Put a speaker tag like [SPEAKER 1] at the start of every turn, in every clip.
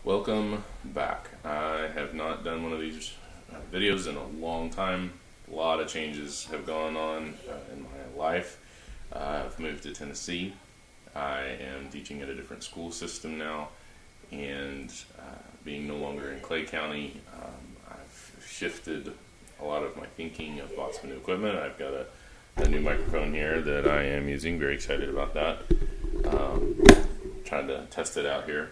[SPEAKER 1] Welcome back. I have not done one of these videos in a long time. A lot of changes have gone on in my life. I've moved to Tennessee. I am teaching at a different school system now, and being no longer in Clay County, I've shifted a lot of my thinking. I've bought some new equipment. I've got a new microphone here that I am using. Very excited about that. Trying to test it out here.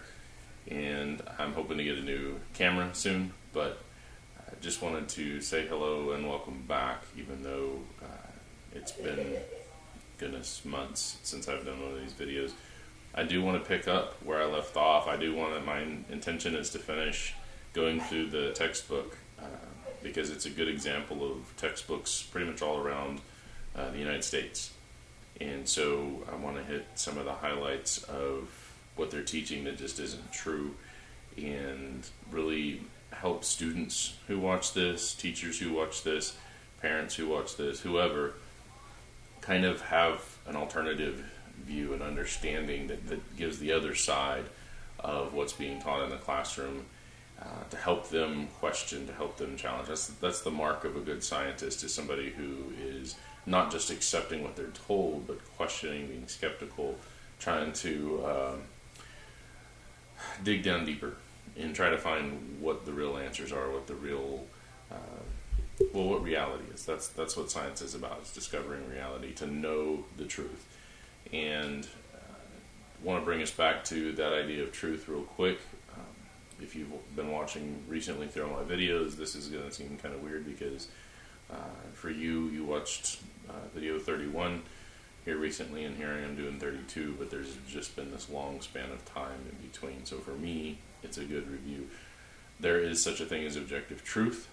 [SPEAKER 1] And I'm hoping to get a new camera soon, but I just wanted to say hello and welcome back, even though it's been, goodness, months since I've done one of these videos. I do want to pick up where I left off. My intention is to finish going through the textbook because it's a good example of textbooks pretty much all around the United States. And so I want to hit some of the highlights of what they're teaching that just isn't true, and really help students who watch this, teachers who watch this, parents who watch this, whoever, kind of have an alternative view and understanding that gives the other side of what's being taught in the classroom, to help them question, to help them challenge. That's the mark of a good scientist, is somebody who is not just accepting what they're told, but questioning, being skeptical, trying to dig down deeper and try to find what the real answers are, what the real, what reality is. That's what science is about, is discovering reality, to know the truth. And want to bring us back to that idea of truth real quick. If you've been watching recently through all my videos, this is going to seem kind of weird because for you watched video 31 here recently, and here I am doing 32, but there's just been this long span of time in between. So for me, it's a good review. There is such a thing as objective truth,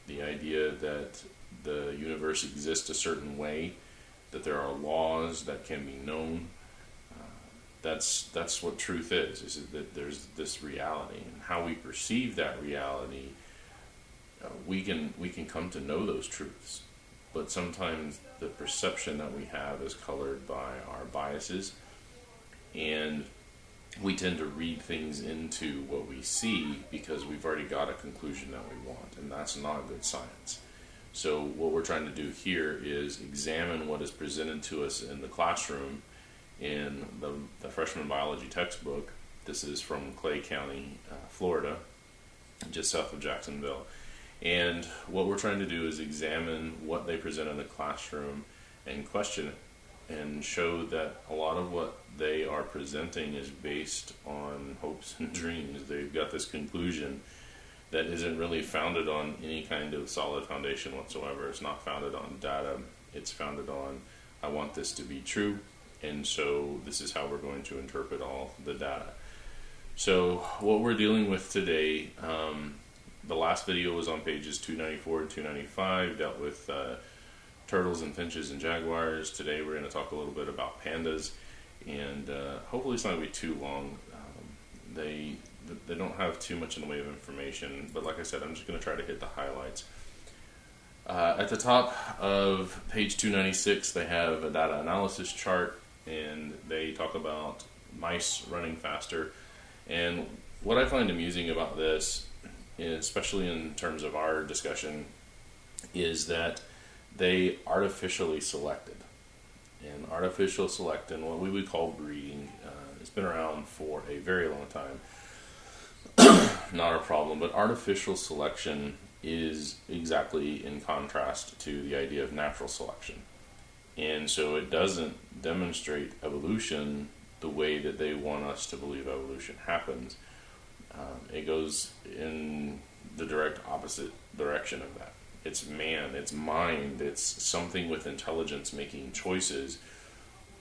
[SPEAKER 1] the idea that the universe exists a certain way, that there are laws that can be known. That's what truth is that there's this reality, and how we perceive that reality, we can come to know those truths. But sometimes the perception that we have is colored by our biases, and we tend to read things into what we see because we've already got a conclusion that we want, and that's not good science. So what we're trying to do here is examine what is presented to us in the classroom in the freshman biology textbook. This is from Clay County, Florida, just south of Jacksonville. And what we're trying to do is examine what they present in the classroom and question it, and show that a lot of what they are presenting is based on hopes and dreams. They've got this conclusion that isn't really founded on any kind of solid foundation whatsoever. It's not founded on data. It's founded on, I want this to be true, and so this is how we're going to interpret all the data. So what we're dealing with today, the last video was on pages 294 and 295, dealt with turtles and finches and jaguars. Today we're going to talk a little bit about pandas, and hopefully it's not going to be too long. They don't have too much in the way of information, but like I said, I'm just going to try to hit the highlights. At the top of page 296, they have a data analysis chart, and they talk about mice running faster. And what I find amusing about this, especially in terms of our discussion, is that they artificially selected. And artificial selection, what we would call breeding, it's been around for a very long time. Not a problem, but artificial selection is exactly in contrast to the idea of natural selection. And so it doesn't demonstrate evolution the way that they want us to believe evolution happens. It goes in the direct opposite direction of that. It's man, it's mind, it's something with intelligence making choices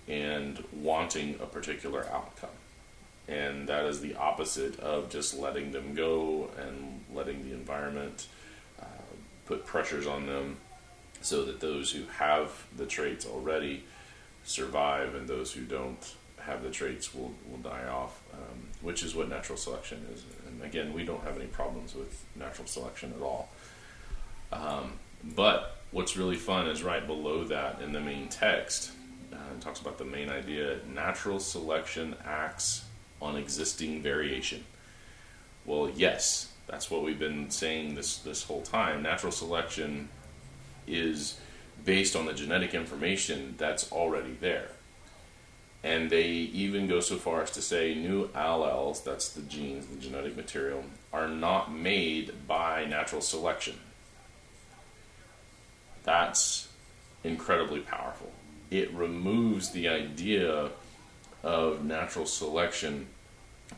[SPEAKER 1] and wanting a particular outcome. And that is the opposite of just letting them go and letting the environment put pressures on them so that those who have the traits already survive and those who don't have the traits will die off, which is what natural selection is. And again, we don't have any problems with natural selection at all. But what's really fun is right below that in the main text, it talks about the main idea: natural selection acts on existing variation. Well, yes, that's what we've been saying this whole time. Natural selection is based on the genetic information that's already there. And they even go so far as to say new alleles, that's the genes, the genetic material, are not made by natural selection. That's incredibly powerful. It removes the idea of natural selection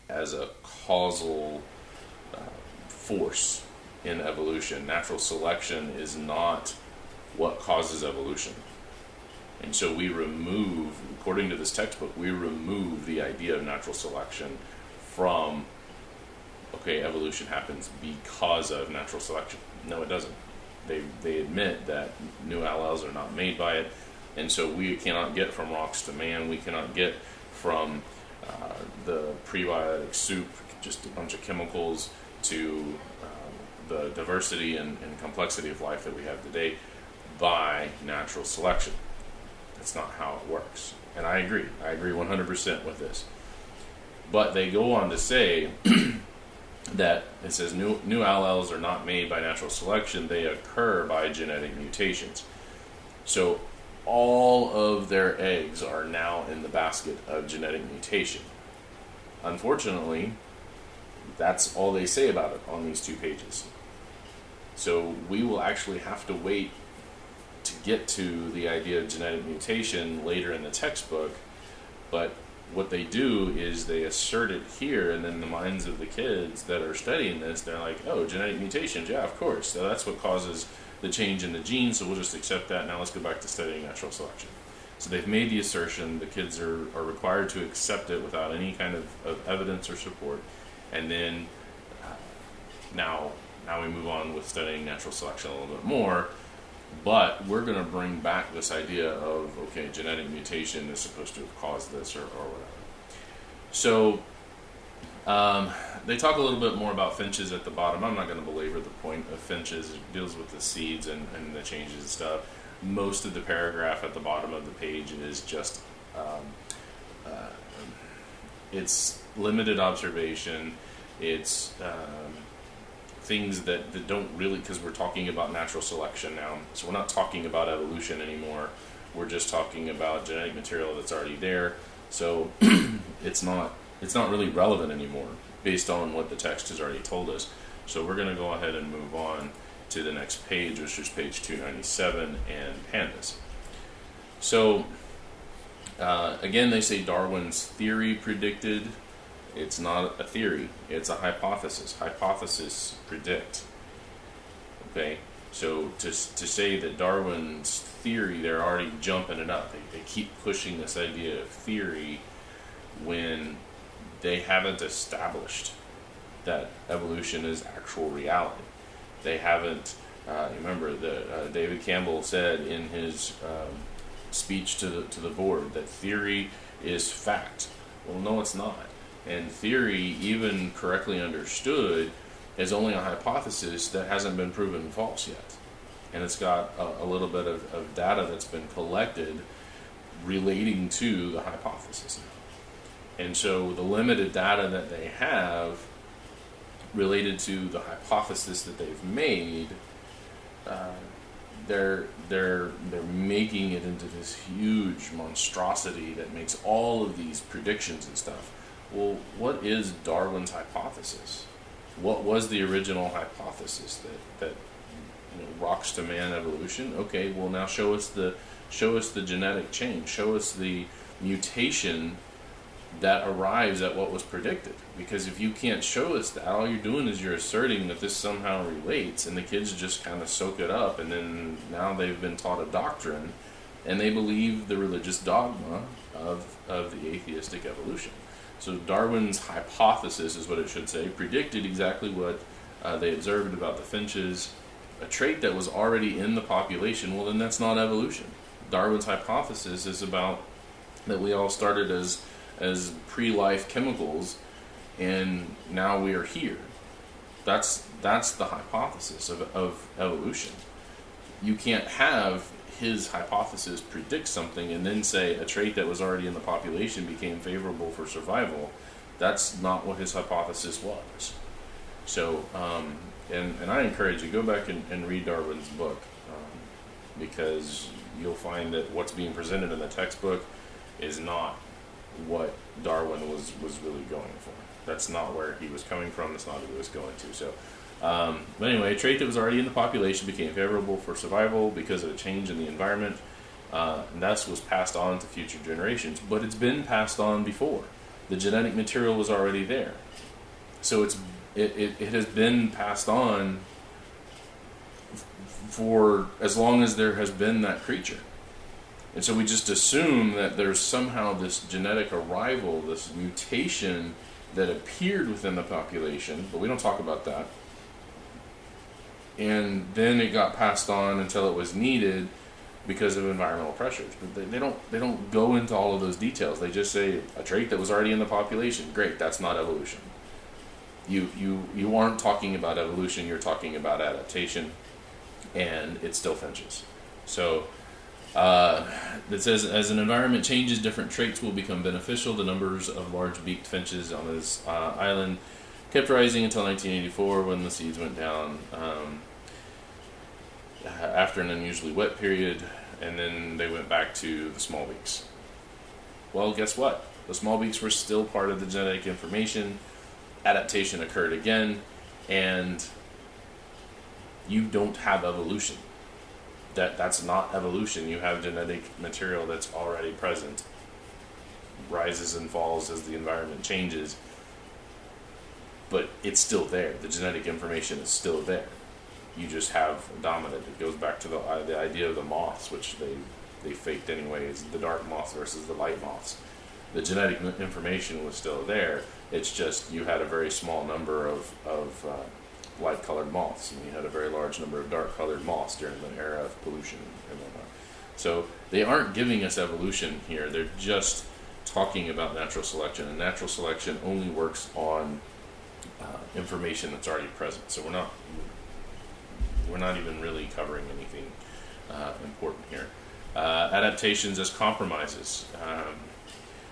[SPEAKER 1] as a causal force in evolution. Natural selection is not what causes evolution. And so we remove, according to this textbook, we remove the idea of natural selection from, okay, evolution happens because of natural selection. No, it doesn't. They admit that new alleles are not made by it, and so we cannot get from rocks to man, we cannot get from the prebiotic soup, just a bunch of chemicals, to the diversity and complexity of life that we have today by natural selection. That's not how it works. And I agree 100% with this. But they go on to say that it says new alleles are not made by natural selection, they occur by genetic mutations. So all of their eggs are now in the basket of genetic mutation. Unfortunately, that's all they say about it on these 2 pages. So we will actually have to wait to get to the idea of genetic mutation later in the textbook, but what they do is they assert it here, and then the minds of the kids that are studying this, they're like, oh, genetic mutations, yeah, of course. So that's what causes the change in the genes, so we'll just accept that. Now let's go back to studying natural selection. So they've made the assertion, the kids are required to accept it without any kind of evidence or support, and then now we move on with studying natural selection a little bit more. But we're going to bring back this idea of, okay, genetic mutation is supposed to have caused this or whatever. So they talk a little bit more about finches at the bottom. I'm not going to belabor the point of finches. It deals with the seeds and the changes and stuff. Most of the paragraph at the bottom of the page is just it's limited observation. It's things that don't really, because we're talking about natural selection now, so we're not talking about evolution anymore. We're just talking about genetic material that's already there. So it's not really relevant anymore based on what the text has already told us. So we're going to go ahead and move on to the next page, which is page 297 and pandas. So again, they say Darwin's theory predicted. It's not a theory, it's a hypothesis. Hypothesis predict. Okay, so to say that Darwin's theory, they're already jumping it up. They keep pushing this idea of theory when they haven't established that evolution is actual reality. They haven't, remember that David Campbell said in his speech to the board that theory is fact. Well, no, it's not. And theory, even correctly understood, is only a hypothesis that hasn't been proven false yet. And it's got a little bit of data that's been collected relating to the hypothesis. And so the limited data that they have related to the hypothesis that they've made, they're making it into this huge monstrosity that makes all of these predictions and stuff. Well, what is Darwin's hypothesis? What was the original hypothesis that rocks to man evolution? Okay, well now show us the genetic change. Show us the mutation that arrives at what was predicted. Because if you can't show us that, all you're doing is you're asserting that this somehow relates, and the kids just kind of soak it up, and then now they've been taught a doctrine, and they believe the religious dogma of the atheistic evolution. So Darwin's hypothesis, is what it should say, predicted exactly what they observed about the finches, a trait that was already in the population. Well, then that's not evolution. Darwin's hypothesis is about that we all started as pre-life chemicals, and now we are here. That's the hypothesis of evolution. You can't have his hypothesis predict something and then say a trait that was already in the population became favorable for survival. That's not what his hypothesis was. So, and I encourage you, go back and read Darwin's book, because you'll find that what's being presented in the textbook is not what Darwin was really going for. That's not where he was coming from. That's not what he was going to. So, but anyway, a trait that was already in the population became favorable for survival because of a change in the environment, and thus was passed on to future generations. But it's been passed on before. The genetic material was already there. So it has been passed on for as long as there has been that creature. And so we just assume that there's somehow this genetic arrival, this mutation that appeared within the population, but we don't talk about that. And then it got passed on until it was needed because of environmental pressures. But they don't go into all of those details. They just say a trait that was already in the population. Great, that's not evolution. You aren't talking about evolution, you're talking about adaptation, and it still finches. So it says, as an environment changes, different traits will become beneficial. The numbers of large-beaked finches on this island kept rising until 1984 when the seeds went down after an unusually wet period, and then they went back to the small beaks. Well, guess what? The small beaks were still part of the genetic information. Adaptation occurred again, and you don't have evolution. That's not evolution. You have genetic material that's already present, rises and falls as the environment changes, but it's still there. The genetic information is still there. You just have dominant. It goes back to the idea of the moths, which they faked anyways, the dark moths versus the light moths. The genetic information was still there. It's just you had a very small number of light-colored moths, and you had a very large number of dark-colored moths during the era of pollution and whatnot. So they aren't giving us evolution here. They're just talking about natural selection, and natural selection only works on information that's already present. So we're not even really covering anything important here. Adaptations as compromises.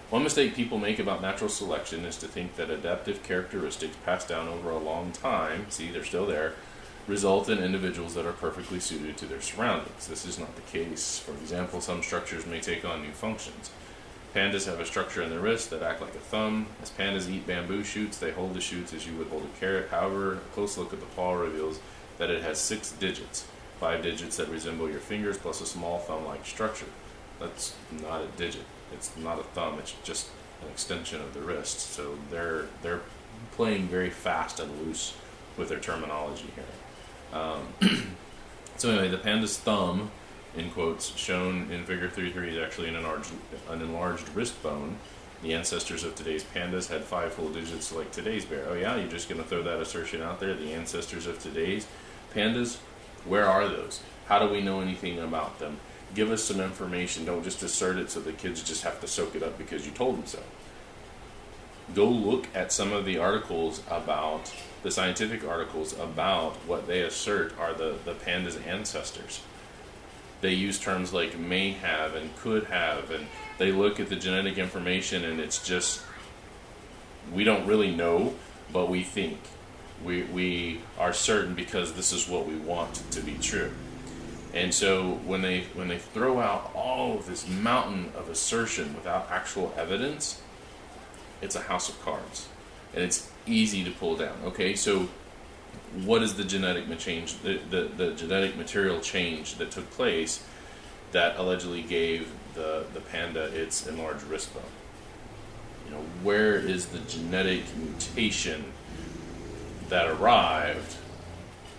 [SPEAKER 1] One mistake people make about natural selection is to think that adaptive characteristics passed down over a long time, see, they're still there, result in individuals that are perfectly suited to their surroundings. This is not the case. For example, some structures may take on new functions. Pandas have a structure in the wrist that act like a thumb. As pandas eat bamboo shoots, they hold the shoots as you would hold a carrot. However, a close look at the paw reveals that it has 6 digits, 5 digits that resemble your fingers plus a small thumb-like structure. That's not a digit. It's not a thumb. It's just an extension of the wrist. So they're playing very fast and loose with their terminology here. So anyway, the panda's thumb, in quotes, shown in Figure 3.3 is actually an enlarged wrist bone. The ancestors of today's pandas had 5 full digits like today's bear. Oh yeah, you're just going to throw that assertion out there? The ancestors of today's pandas? Where are those? How do we know anything about them? Give us some information. Don't just assert it so the kids just have to soak it up because you told them so. Go look at some of the articles about, the scientific articles about what they assert are the panda's ancestors. They use terms like may have and could have, and they look at the genetic information and it's just, we don't really know, but we think. We are certain because this is what we want to be true. And so when they throw out all of this mountain of assertion without actual evidence, it's a house of cards. And it's easy to pull down. Okay, so what is the genetic change, the genetic material change that took place that allegedly gave the panda its enlarged wrist bone? You know, where is the genetic mutation that arrived?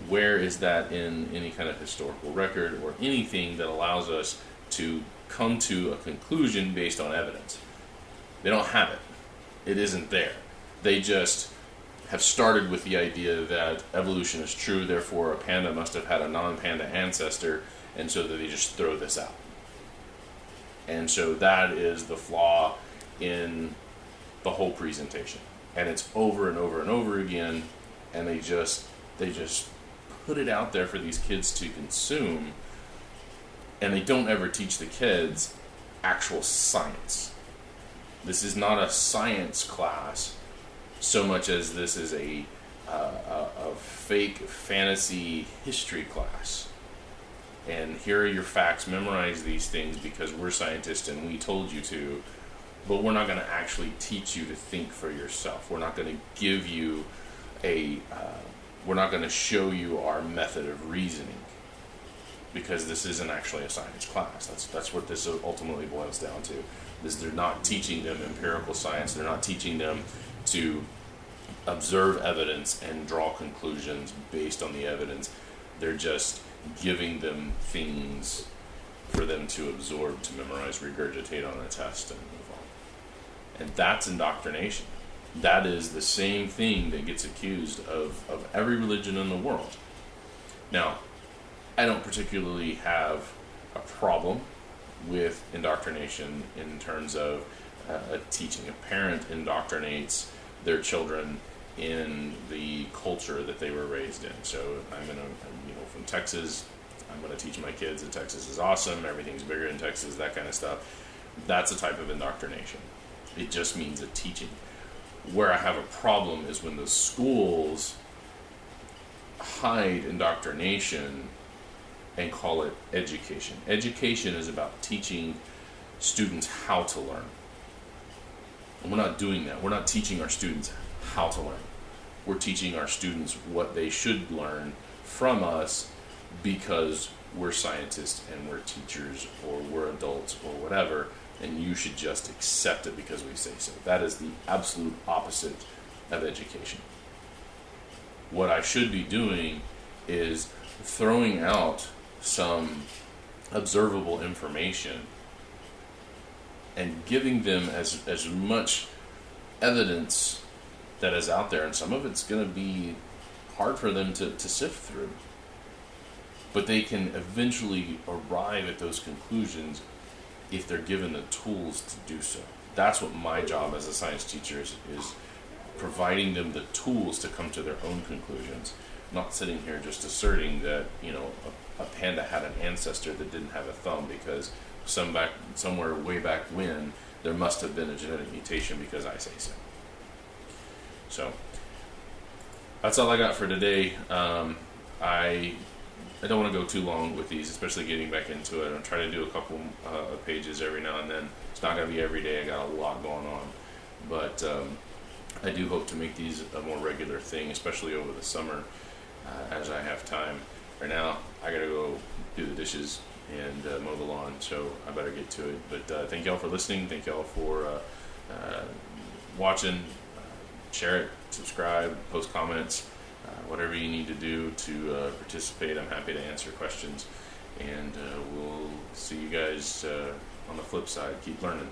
[SPEAKER 1] Where is that in any kind of historical record or anything that allows us to come to a conclusion based on evidence? They don't have it. It isn't there. They just have started with the idea that evolution is true, therefore a panda must have had a non-panda ancestor, and so that they just throw this out. And so that is the flaw in the whole presentation. And it's over and over and over again, and they just put it out there for these kids to consume, and they don't ever teach the kids actual science. This is not a science class so much as this is a a fake fantasy history class. And here are your facts, memorize these things because we're scientists and we told you to, but we're not going to actually teach you to think for yourself. We're not going to give you we're not going to show you our method of reasoning, because this isn't actually a science class. That's what this ultimately boils down to. They're not teaching them empirical science. They're not teaching them to observe evidence and draw conclusions based on the evidence. They're just giving them things for them to absorb, to memorize, regurgitate on a test, and move on. And that's indoctrination. That is the same thing that gets accused of every religion in the world. Now, I don't particularly have a problem with indoctrination in terms of teaching. A parent indoctrinates their children in the culture that they were raised in. So I'm from Texas. I'm going to teach my kids that Texas is awesome. Everything's bigger in Texas, that kind of stuff. That's a type of indoctrination. It just means a teaching. Where I have a problem is when the schools hide indoctrination and call it education. Education is about teaching students how to learn. And we're not doing that. We're not teaching our students how to learn. We're teaching our students what they should learn from us because we're scientists and we're teachers or we're adults or whatever, and you should just accept it because we say so. That is the absolute opposite of education. What I should be doing is throwing out some observable information and giving them as much evidence that is out there, and some of it's going to be hard for them to sift through, but they can eventually arrive at those conclusions if they're given the tools to do so. That's what my job as a science teacher is providing them the tools to come to their own conclusions, not sitting here just asserting that a panda had an ancestor that didn't have a thumb because somewhere way back when there must have been a genetic mutation because I say so. So that's all I got for today. I don't want to go too long with these, especially getting back into it. I'm trying to do a couple of pages every now and then. It's not going to be every day. I got a lot going on. But I do hope to make these a more regular thing, especially over the summer as I have time. Right now, I got to go do the dishes and mow the lawn, so I better get to it. But thank y'all for listening. Thank y'all for watching. Share it, subscribe, post comments. Whatever you need to do to participate, I'm happy to answer questions. And we'll see you guys on the flip side. Keep learning.